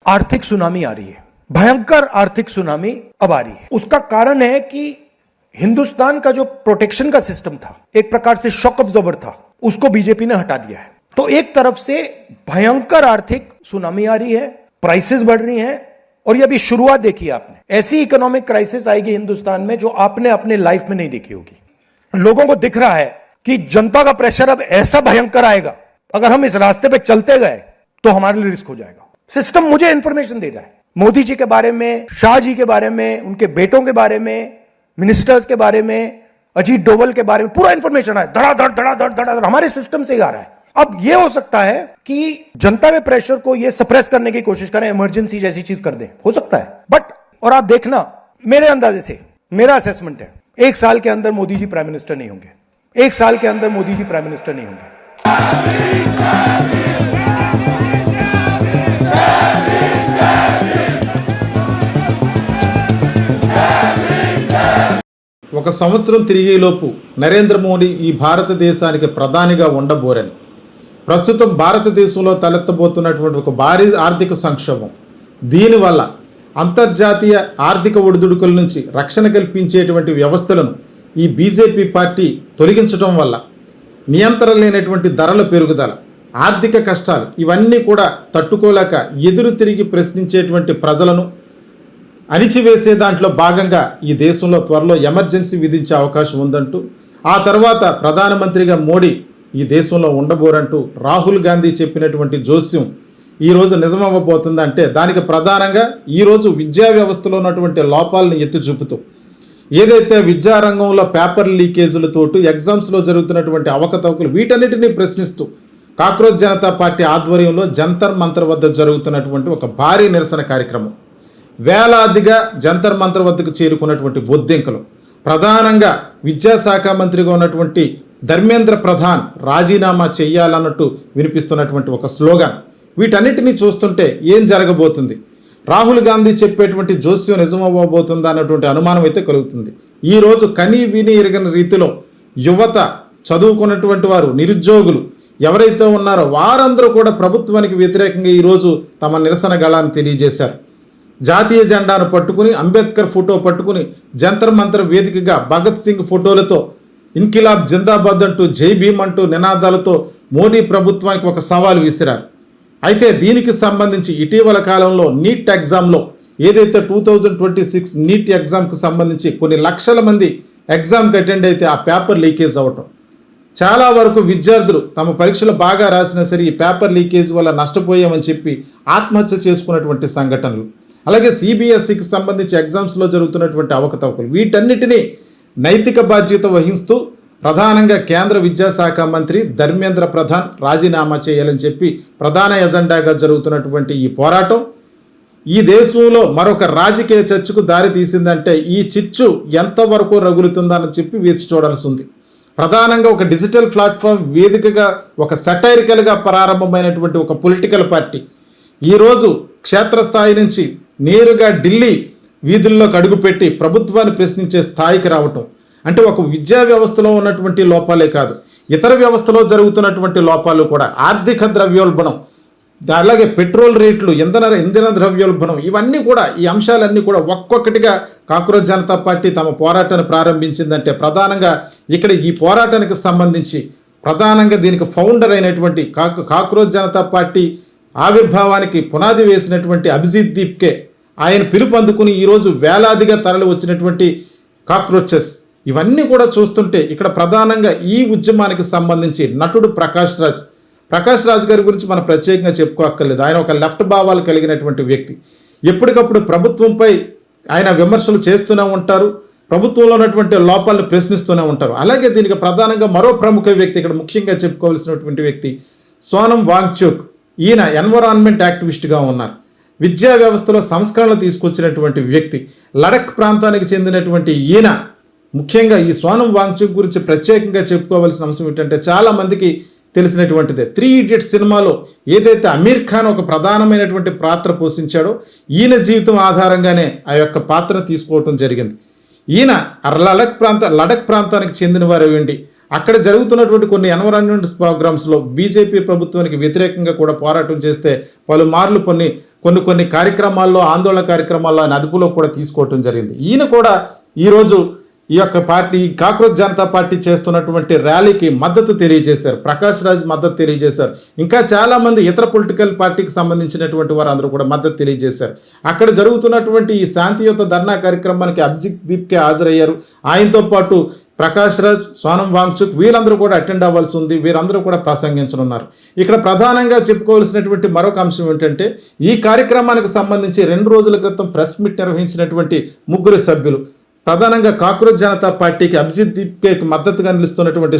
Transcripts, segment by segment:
आर्थिक सुनामी आ रही है, भयंकर आर्थिक सुनामी अब आ रही है। उसका कारण है कि हिंदुस्तान का जो प्रोटेक्शन का सिस्टम था, एक प्रकार से शॉक अब्जॉर्बर था, उसको बीजेपी ने हटा दिया है। तो एक तरफ से भयंकर आर्थिक सुनामी आ रही है, प्राइसेस बढ़ रही हैं, और ये अभी शुरुआत देखी आपने। ऐसी इकोनॉमिक क्राइसिस आएगी हिंदुस्तान में जो आपने अपने लाइफ में नहीं देखी होगी। लोगों को दिख रहा है कि जनता का प्रेशर अब ऐसा भयंकर आएगा, अगर हम इस रास्ते पे चलते गए तो हमारे लिए रिस्क हो जाएगा। सिस्टम मुझे इंफॉर्मेशन दे रहा है, मोदी जी के बारे में, शाह जी के बारे में, उनके बेटों के बारे में, मिनिस्टर्स के बारे में, अजीत डोवल के बारे में पूरा इंफॉर्मेशन है, धड़ाधड़ धड़ाधड़ धड़ाधड़ हमारे सिस्टम से ही आ रहा है। अब यह हो सकता है कि जनता के प्रेशर को यह सप्रेस करने की कोशिश करें, इमरजेंसी जैसी चीज कर दें, हो सकता है। बट और आप देखना, मेरे अंदाजे से, मेरा असेसमेंट है, 1 साल के अंदर मोदी जी प्राइम मिनिस्टर नहीं होंगे। 1 साल के अंदर मोदी जी प्राइम मिनिस्टर नहीं होंगे। ఒక సంవత్సరం తిరిగేలోపు నరేంద్ర మోడీ ఈ భారతదేశానికి ప్రధానిగా ఉండబోరని, ప్రస్తుతం భారతదేశంలో తలెత్తబోతున్నటువంటి ఒక భారీ ఆర్థిక సంక్షోభం, దీనివల్ల అంతర్జాతీయ ఆర్థిక ఒడిదుడుకుల నుంచి రక్షణ కల్పించేటువంటి వ్యవస్థలను ఈ బీజేపీ పార్టీ తొలగించడం వల్ల నియంత్రణ లేనటువంటి ధరల పెరుగుదల, ఆర్థిక కష్టాలు ఇవన్నీ కూడా తట్టుకోలేక ఎదురు తిరిగి ప్రశ్నించేటువంటి ప్రజలను అణిచివేసే దాంట్లో భాగంగా ఈ దేశంలో త్వరలో ఎమర్జెన్సీ విధించే అవకాశం ఉందంటూ, ఆ తర్వాత ప్రధానమంత్రిగా మోడీ ఈ దేశంలో ఉండబోరంటూ రాహుల్ గాంధీ చెప్పినటువంటి జోస్యం ఈరోజు నిజమవ్వబోతుందంటే దానికి ప్రధానంగా ఈరోజు విద్యా వ్యవస్థలో ఉన్నటువంటి లోపాలను ఎత్తి చూపుతూ, ఏదైతే విద్యారంగంలో పేపర్ లీకేజీలతోటి ఎగ్జామ్స్లో జరుగుతున్నటువంటి అవకతవకలు వీటన్నిటినీ ప్రశ్నిస్తూ కాక్రోచ్ జనతా పార్టీ ఆధ్వర్యంలో జంతర్ మంతర్ వద్ద జరుగుతున్నటువంటి ఒక భారీ నిరసన కార్యక్రమం, వేలాదిగా జంతర్ మంతర్ వద్దకు చేరుకున్నటువంటి బొద్దింకలు, ప్రధానంగా విద్యాశాఖ మంత్రిగా ఉన్నటువంటి ధర్మేంద్ర ప్రధాన్ రాజీనామా చేయాలన్నట్టు వినిపిస్తున్నటువంటి ఒక స్లోగన్, వీటన్నిటినీ చూస్తుంటే ఏం జరగబోతుంది, రాహుల్ గాంధీ చెప్పేటువంటి జోస్యం నిజమవ్వబోతుందా అన్నటువంటి అనుమానం అయితే కలుగుతుంది. ఈరోజు కనీ విని ఎరగని రీతిలో యువత, చదువుకున్నటువంటి వారు, నిరుద్యోగులు ఎవరైతే ఉన్నారో వారందరూ కూడా ప్రభుత్వానికి వ్యతిరేకంగా ఈరోజు తమ నిరసన గళాన్ని తెలియజేశారు. జాతీయ జెండాను పట్టుకుని, అంబేద్కర్ ఫోటో పట్టుకుని జంతర్ మంతర్ వేదికగా భగత్ సింగ్ ఫోటోలతో ఇన్కిలాబ్ జిందాబాద్ అంటూ, జై భీమ్ అంటూ నినాదాలతో మోడీ ప్రభుత్వానికి ఒక సవాల్ విసిరారు. అయితే దీనికి సంబంధించి ఇటీవల కాలంలో నీట్ ఎగ్జామ్లో ఏదైతే 2026 నీట్ ఎగ్జామ్కి సంబంధించి కొన్ని లక్షల మంది ఎగ్జామ్కి అటెండ్ అయితే ఆ పేపర్ లీకేజ్ అవ్వటం, చాలా వరకు విద్యార్థులు తమ పరీక్షలు బాగా రాసినా సరే ఈ పేపర్ లీకేజ్ వల్ల నష్టపోయామని చెప్పి ఆత్మహత్య చేసుకున్నటువంటి సంఘటనలు, అలాగే సిబిఎస్ఈకి సంబంధించి ఎగ్జామ్స్లో జరుగుతున్నటువంటి అవకతవకలు, వీటన్నిటినీ నైతిక బాధ్యత వహిస్తూ ప్రధానంగా కేంద్ర విద్యాశాఖ మంత్రి ధర్మేంద్ర ప్రధాన్ రాజీనామా చేయాలని చెప్పి ప్రధాన ఎజెండాగా జరుగుతున్నటువంటి ఈ పోరాటం ఈ దేశంలో మరొక రాజకీయ చర్చకు దారి తీసిందంటే ఈ చిచ్చు ఎంతవరకు రగులుతుందని చెప్పి వేచి చూడాల్సి ఉంది. ప్రధానంగా ఒక డిజిటల్ ప్లాట్ఫామ్ వేదికగా ఒక సటైరికల్గా ప్రారంభమైనటువంటి ఒక పొలిటికల్ పార్టీ ఈరోజు క్షేత్రస్థాయి నుంచి నేరుగా ఢిల్లీ వీధుల్లోకి అడుగుపెట్టి ప్రభుత్వాన్ని ప్రశ్నించే స్థాయికి రావటం అంటే ఒక విద్యా వ్యవస్థలో ఉన్నటువంటి లోపాలే కాదు, ఇతర వ్యవస్థలో జరుగుతున్నటువంటి లోపాలు కూడా, ఆర్థిక ద్రవ్యోల్బణం, అలాగే పెట్రోల్ రేట్లు, ఇంధన ద్రవ్యోల్బణం, ఇవన్నీ కూడా, ఈ అంశాలన్నీ కూడా ఒక్కొక్కటిగా కాక్రోచ్ జనతా పార్టీ తమ పోరాటాన్ని ప్రారంభించిందంటే ప్రధానంగా ఇక్కడ ఈ పోరాటానికి సంబంధించి ప్రధానంగా దీనికి ఫౌండర్ అయినటువంటి కాక్రోచ్ జనతా పార్టీ ఆవిర్భావానికి పునాది వేసినటువంటి అభిజిత్ దీప్కే ఆయన పిలుపు అందుకుని ఈరోజు వేలాదిగా తరలి వచ్చినటువంటి కాక్రోచెస్, ఇవన్నీ కూడా చూస్తుంటే ఇక్కడ ప్రధానంగా ఈ ఉద్యమానికి సంబంధించి నటుడు ప్రకాష్ రాజ్ గారి గురించి మనం ప్రత్యేకంగా చెప్పుకోక్కర్లేదు. ఆయన ఒక లెఫ్ట్ భావాలు కలిగినటువంటి వ్యక్తి, ఎప్పటికప్పుడు ప్రభుత్వంపై ఆయన విమర్శలు చేస్తూనే ఉంటారు, ప్రభుత్వంలో ఉన్నటువంటి లోపాలను ప్రశ్నిస్తూనే ఉంటారు. అలాగే దీనికి ప్రధానంగా మరో ప్రముఖ వ్యక్తి ఇక్కడ ముఖ్యంగా చెప్పుకోవాల్సినటువంటి వ్యక్తి సోనం వాంగ్చుక్. ఈయన ఎన్విరాన్మెంట్ యాక్టివిస్ట్గా ఉన్నారు, విద్యా వ్యవస్థలో సంస్కరణలు తీసుకొచ్చినటువంటి వ్యక్తి, లడక్ ప్రాంతానికి చెందినటువంటి ఈయన. ముఖ్యంగా ఈ సోనం వాంగ్చుక్ గురించి ప్రత్యేకంగా చెప్పుకోవాల్సిన అంశం ఏంటంటే చాలామందికి తెలిసినటువంటిదే, 3 Idiots సినిమాలో ఏదైతే అమీర్ ఖాన్ ఒక ప్రధానమైనటువంటి పాత్ర పోషించాడో ఈయన జీవితం ఆధారంగానే ఆ యొక్క పాత్రను తీసుకోవటం జరిగింది. ఈయన లడక్ ప్రాంతానికి చెందిన వారు ఏంటి, అక్కడ జరుగుతున్నటువంటి కొన్ని ఎన్విరాన్మెంట్ ప్రోగ్రామ్స్లో బీజేపీ ప్రభుత్వానికి వ్యతిరేకంగా కూడా పోరాటం చేస్తే పలుమార్లు కొన్ని కార్యక్రమాల్లో, ఆందోళన కార్యక్రమాల్లో ఆయన అదుపులో కూడా తీసుకోవటం జరిగింది. ఈయన కూడా ఈరోజు ఈ యొక్క పార్టీ కాక్రోచ్ జనతా పార్టీ చేస్తున్నటువంటి ర్యాలీకి మద్దతు తెలియజేశారు. ప్రకాష్ రాజ్ మద్దతు తెలియజేశారు. ఇంకా చాలామంది ఇతర పొలిటికల్ పార్టీకి సంబంధించినటువంటి వారు అందరూ కూడా మద్దతు తెలియజేశారు. అక్కడ జరుగుతున్నటువంటి ఈ శాంతియుత ధర్నా కార్యక్రమానికి అభిజిత్ దీప్కే హాజరయ్యారు. ఆయనతో పాటు ప్రకాష్ రాజ్, సోనం వాంగ్చుక్ వీరందరూ కూడా అటెండ్ అవ్వాల్సి ఉంది. వీరందరూ కూడా ప్రసంగించనున్నారు. ఇక్కడ ప్రధానంగా చెప్పుకోవాల్సినటువంటి మరొక అంశం ఏంటంటే, ఈ కార్యక్రమానికి సంబంధించి 2 రోజుల క్రితం ప్రెస్ మీట్ నిర్వహించినటువంటి 3 సభ్యులు, ప్రధానంగా కాక్రోచ్ జనతా పార్టీకి అభిజిత్ దీప్కేకి మద్దతుగా నిలుస్తున్నటువంటి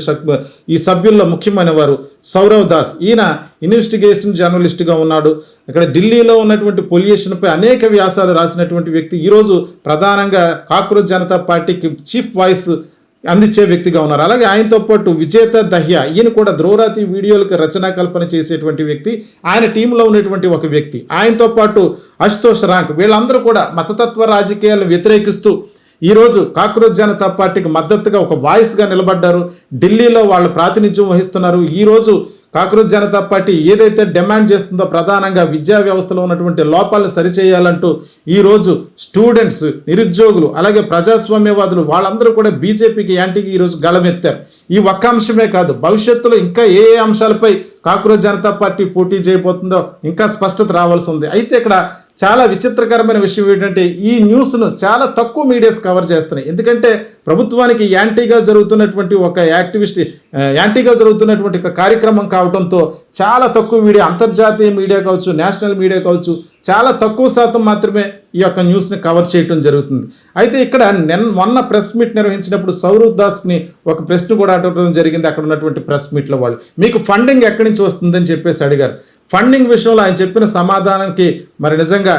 ఈ సభ్యుల్లో ముఖ్యమైన వారు సౌరవ్ దాస్. ఈయన ఇన్వెస్టిగేషన్ జర్నలిస్ట్గా ఉన్నాడు. ఇక్కడ ఢిల్లీలో ఉన్నటువంటి పొల్యూషన్పై అనేక వ్యాసాలు రాసినటువంటి వ్యక్తి. ఈరోజు ప్రధానంగా కాక్రోచ్ జనతా పార్టీకి చీఫ్ వాయిస్ అందించే వ్యక్తిగా ఉన్నారు. అలాగే ఆయనతో పాటు విజేత దహ్యా, ఈయన కూడా ధ్రువరాతి వీడియోలకు రచనా కల్పన చేసేటువంటి వ్యక్తి. ఆయన టీంలో ఉన్నటువంటి ఒక వ్యక్తి. ఆయనతో పాటు అశుతోష్ రాంక్, వీళ్ళందరూ కూడా మతతత్వ రాజకీయాలను వ్యతిరేకిస్తూ ఈరోజు కాక్రోచ్ జనతా పార్టీకి మద్దతుగా ఒక వాయిస్గా నిలబడ్డారు. ఢిల్లీలో వాళ్ళు ప్రాతినిధ్యం వహిస్తున్నారు. ఈరోజు కాక్రోచ్ జనతా పార్టీ ఏదైతే డిమాండ్ చేస్తుందో, ప్రధానంగా విద్యా వ్యవస్థలో ఉన్నటువంటి లోపాలను సరిచేయాలంటూ ఈరోజు స్టూడెంట్స్, నిరుద్యోగులు, అలాగే ప్రజాస్వామ్యవాదులు వాళ్ళందరూ కూడా బీజేపీకి యాంటీకి ఈరోజు గళమెత్తారు. ఈ ఒక్క అంశమే కాదు, భవిష్యత్తులో ఇంకా ఏ అంశాలపై కాక్రోచ్ జనతా పార్టీ పోటీ చేయబోతుందో ఇంకా స్పష్టత రావాల్సి ఉంది. అయితే ఇక్కడ చాలా విచిత్రకరమైన విషయం ఏంటంటే, ఈ న్యూస్ను చాలా తక్కువ మీడియాస్ కవర్ చేస్తున్నాయి. ఎందుకంటే ప్రభుత్వానికి యాంటీగా జరుగుతున్నటువంటి ఒక యాంటీగా జరుగుతున్నటువంటి ఒక కార్యక్రమం కావడంతో చాలా తక్కువ మీడియా, అంతర్జాతీయ మీడియా కావచ్చు, నేషనల్ మీడియా కావచ్చు, చాలా తక్కువ శాతం మాత్రమే ఈ యొక్క న్యూస్ని కవర్ చేయడం జరుగుతుంది. అయితే ఇక్కడ మొన్న ప్రెస్ మీట్ నిర్వహించినప్పుడు సౌరవ్ దాస్ని ఒక ప్రశ్న కూడా అడగడం జరిగింది. అక్కడ ఉన్నటువంటి ప్రెస్ మీట్లో వాళ్ళు, మీకు ఫండింగ్ ఎక్కడి నుంచి వస్తుందని చెప్పేసి అడిగారు. ఫండింగ్ విషయంలో ఆయన చెప్పిన సమాధానానికి మరి నిజంగా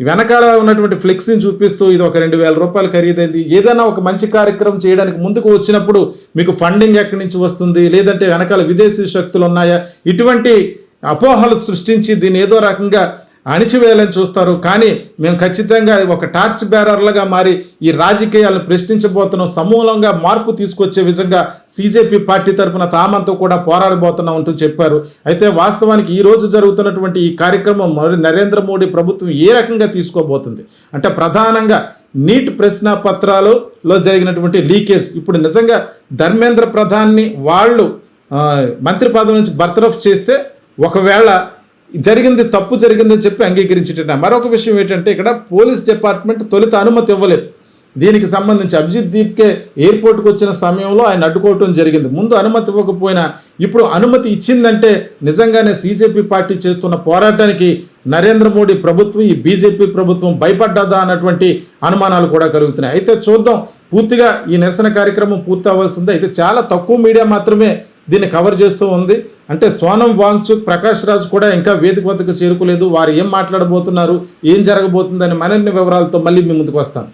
వెనకాల ఉన్నటువంటి ఫ్లెక్సీని చూపిస్తూ ఇది ఒక 2,000 రూపాయలు ఖరీదైంది, ఏదైనా ఒక మంచి కార్యక్రమం చేయడానికి ముందుకు వచ్చినప్పుడు మీకు ఫండింగ్ ఎక్కడి నుంచి వస్తుంది, లేదంటే వెనకాల విదేశీ శక్తులు ఉన్నాయా, ఇటువంటి అపోహలు సృష్టించి దీన్ని ఏదో రకంగా అణిచివేయాలని చూస్తారు. కానీ మేము ఖచ్చితంగా ఒక టార్చ్ బేరర్లుగా మారి ఈ రాజకీయాలను ప్రశ్నించబోతున్నాం, సమూలంగా మార్పు తీసుకొచ్చే విధంగా సిజేపీ పార్టీ తరఫున తామంతా కూడా పోరాడబోతున్నాం అంటూ చెప్పారు. అయితే వాస్తవానికి ఈరోజు జరుగుతున్నటువంటి ఈ కార్యక్రమం మరి నరేంద్ర మోడీ ప్రభుత్వం ఏ రకంగా తీసుకోబోతుంది అంటే, ప్రధానంగా నీట్ ప్రశ్న పత్రాలలో జరిగినటువంటి లీకేజ్, ఇప్పుడు నిజంగా ధర్మేంద్ర ప్రధాన్ని వాళ్ళు మంత్రి పదవి నుంచి బర్తరఫ్ చేస్తే ఒకవేళ జరిగింది తప్పు జరిగిందని చెప్పి అంగీకరించేట. మరొక విషయం ఏంటంటే, ఇక్కడ పోలీస్ డిపార్ట్మెంట్ తొలుత అనుమతి ఇవ్వలేదు. దీనికి సంబంధించి అభిజిత్ దీప్కే ఎయిర్పోర్ట్కి వచ్చిన సమయంలో ఆయన అడ్డుకోవటం జరిగింది. ముందు అనుమతి ఇవ్వకపోయినా ఇప్పుడు అనుమతి ఇచ్చిందంటే నిజంగానే సిజేపీ పార్టీ చేస్తున్న పోరాటానికి నరేంద్ర మోడీ ప్రభుత్వం, ఈ బీజేపీ ప్రభుత్వం భయపడ్డదా అన్నటువంటి అనుమానాలు కూడా కలుగుతున్నాయి. అయితే చూద్దాం, పూర్తిగా ఈ నిరసన కార్యక్రమం పూర్తి అవ్వాల్సింది. అయితే చాలా తక్కువ మీడియా మాత్రమే దీన్ని కవర్ చేస్తూ ఉంది. అంటే సోనం వాంగ్చుక్, ప్రకాష్ రాజ్ కూడా ఇంకా వేదిక వద్దకు చేరుకోలేదు. వారు ఏం మాట్లాడబోతున్నారు, ఏం జరగబోతుందని మరిన్ని వివరాలతో మళ్ళీ మీ ముందుకు వస్తాను.